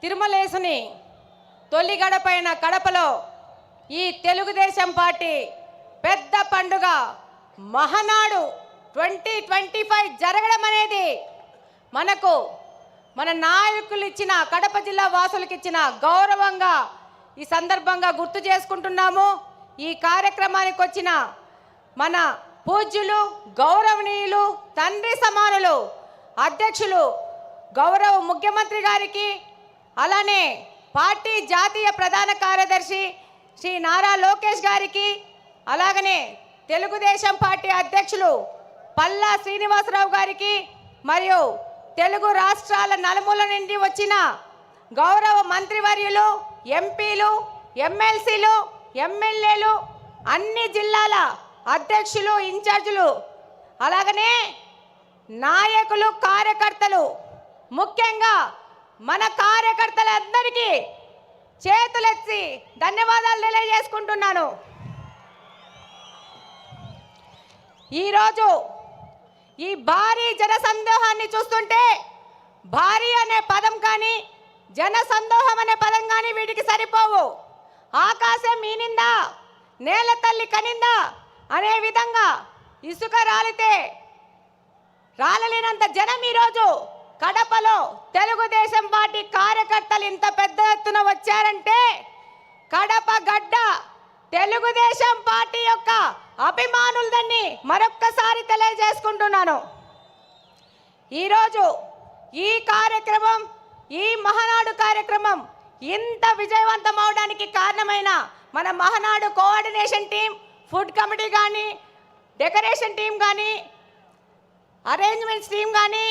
తిరుమలేసుని తొలి గడపైన కడపలో ఈ తెలుగుదేశం పార్టీ పెద్ద పండుగ మహానాడు 2025 జరగడం అనేది మనకు మన నాయకులు ఇచ్చిన కడప జిల్లా వాసులకు ఇచ్చిన గౌరవంగా ఈ సందర్భంగా గుర్తు చేసుకుంటున్నాము. ఈ కార్యక్రమానికి వచ్చిన మన పూజ్యులు గౌరవనీయులు తండ్రి సమానులు అధ్యక్షులు గౌరవ ముఖ్యమంత్రి గారికి, అలానే పార్టీ జాతీయ ప్రధాన కార్యదర్శి శ్రీ నారా లోకేష్ గారికి, అలాగనే తెలుగుదేశం పార్టీ అధ్యక్షులు పల్లా శ్రీనివాసరావు గారికి, మరియు తెలుగు రాష్ట్రాల నలుమూల నుండి వచ్చిన గౌరవ మంత్రివర్యులు, ఎంపీలు, ఎమ్మెల్సీలు, ఎమ్మెల్యేలు, అన్ని జిల్లాల అధ్యక్షులు, ఇన్ఛార్జీలు, అలాగనే నాయకులు, కార్యకర్తలు, ముఖ్యంగా మన కార్యకర్తలందరికీ చేతులెత్తి ధన్యవాదాలు తెలియజేసుకుంటున్నాను. ఈరోజు ఈ భారీ జనసందోహాన్ని చూస్తుంటే భారీ అనే పదం కానీ జనసందోహం అనే పదం కానీ వీటికి సరిపోవు. ఆకాశం ఈనిందా, నేల తల్లి కనిందా అనే విధంగా ఇసుక రాలితే రాలలేనంత జనం ఈరోజు కడపలో తెలుగుదేశం పార్టీ కార్యకర్తలు ఇంత పెద్ద ఎత్తున వచ్చారంటే కడప గడ్డ తెలుగుదేశం పార్టీ యొక్క అభిమానులదని మరొక్కసారి తెలియజేసుకుంటున్నాను. ఈరోజు ఈ కార్యక్రమం, ఈ మహానాడు కార్యక్రమం ఇంత విజయవంతం అవడానికి కారణమైన మన Mahanadu coordination team, food committee కానీ, డెకరేషన్ టీం కానీ, అరేంజ్మెంట్స్ టీం కానీ,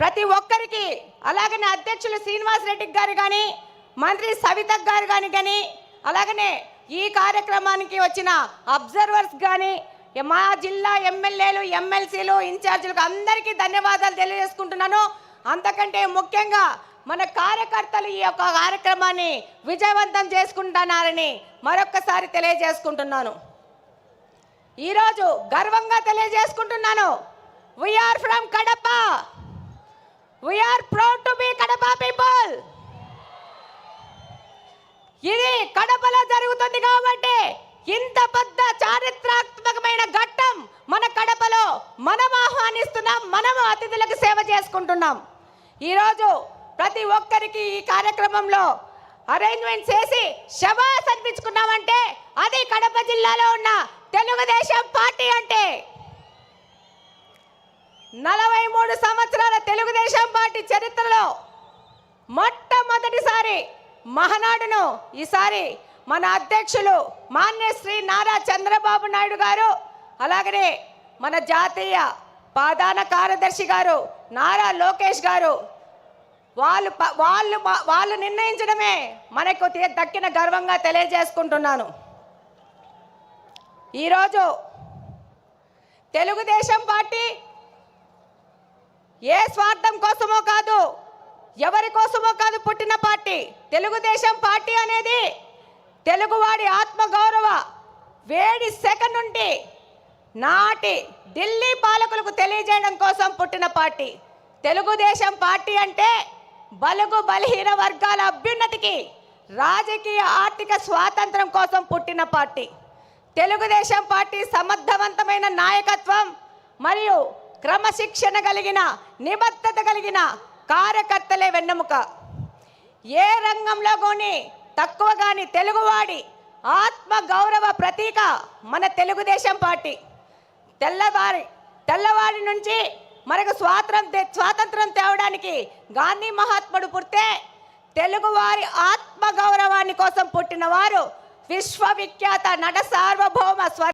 ప్రతి ఒక్కరికి, అలాగనే అధ్యక్షులు శ్రీనివాస్ రెడ్డి గారు కానీ, మంత్రి సవిత గారు కానీ, అలాగనే ఈ కార్యక్రమానికి వచ్చిన అబ్జర్వర్స్ కానీ, మా జిల్లా ఎమ్మెల్యేలు, ఎమ్మెల్సీలు, ఇన్ఛార్జీలకు అందరికీ ధన్యవాదాలు తెలియజేసుకుంటున్నాను. అంతకంటే ముఖ్యంగా మన కార్యకర్తలు ఈ యొక్క కార్యక్రమాన్ని విజయవంతం చేసుకుంటున్నారని మరొక్కసారి తెలియజేసుకుంటున్నాను. ఈరోజు గర్వంగా తెలియజేసుకుంటున్నాను, we are from Kadapa, we are proud to be Kadapa people. ఇది కడపలో జరుగుతుంది కాబట్టి ఇంత పెద్ద చారిత్రాత్మకమైన ఘట్టం మన కడపలో మనం ఆహ్వానిస్తున్నాం, మనం అతిథులకు సేవ చేసుకుంటున్నాం. ఈరోజు ప్రతి ఒక్కరికి ఈ కార్యక్రమంలో అరేంజ్మెంట్ చేసి శబాస్ అనిపించుకున్నామంటే అది కడప జిల్లాలో ఉన్న తెలుగుదేశం పార్టీ అంటే. 43 సంవత్సరాల తెలుగుదేశం పార్టీ చరిత్రలో మొట్టమొదటిసారి మహానాడును ఈసారి మన అధ్యక్షులు మాన్య శ్రీ నారా చంద్రబాబు నాయుడు గారు, అలాగనే మన జాతీయ ప్రధాన కార్యదర్శి గారు నారా లోకేష్ గారు వాళ్ళు నిర్ణయించడమే మనకు దక్కిన గర్వంగా తెలియజేసుకుంటున్నాను. ఈరోజు తెలుగుదేశం పార్టీ ఏ స్వార్థం కోసమో కాదు, ఎవరి కోసమో కాదు పుట్టిన పార్టీ. తెలుగుదేశం పార్టీ అనేది తెలుగువాడి ఆత్మగౌరవ వేడి సెకన్ నుండి నాటి ఢిల్లీ పాలకులకు తెలియజేయడం కోసం పుట్టిన పార్టీ. తెలుగుదేశం పార్టీ అంటే బలుగు బలహీన వర్గాల అభ్యున్నతికి, రాజకీయ ఆర్థిక స్వాతంత్రం కోసం పుట్టిన పార్టీ. తెలుగుదేశం పార్టీ సమర్థవంతమైన నాయకత్వం మరియు క్రమశిక్షణ కలిగిన, నిబద్ధత కలిగిన కార్యకర్తలే వెన్నెముక. ఏ రంగంలో కానీ తక్కువ కానీ తెలుగువాడి ఆత్మ గౌరవ ప్రతీక మన తెలుగుదేశం పార్టీ. తెల్లవారి నుంచి మనకు స్వాతంత్రం తేవడానికి గాంధీ మహాత్ముడు పుడితే తెలుగువారి ఆత్మ గౌరవాన్ని కోసం పుట్టిన వారు విశ్వవిఖ్యాత నట సార్వభౌమ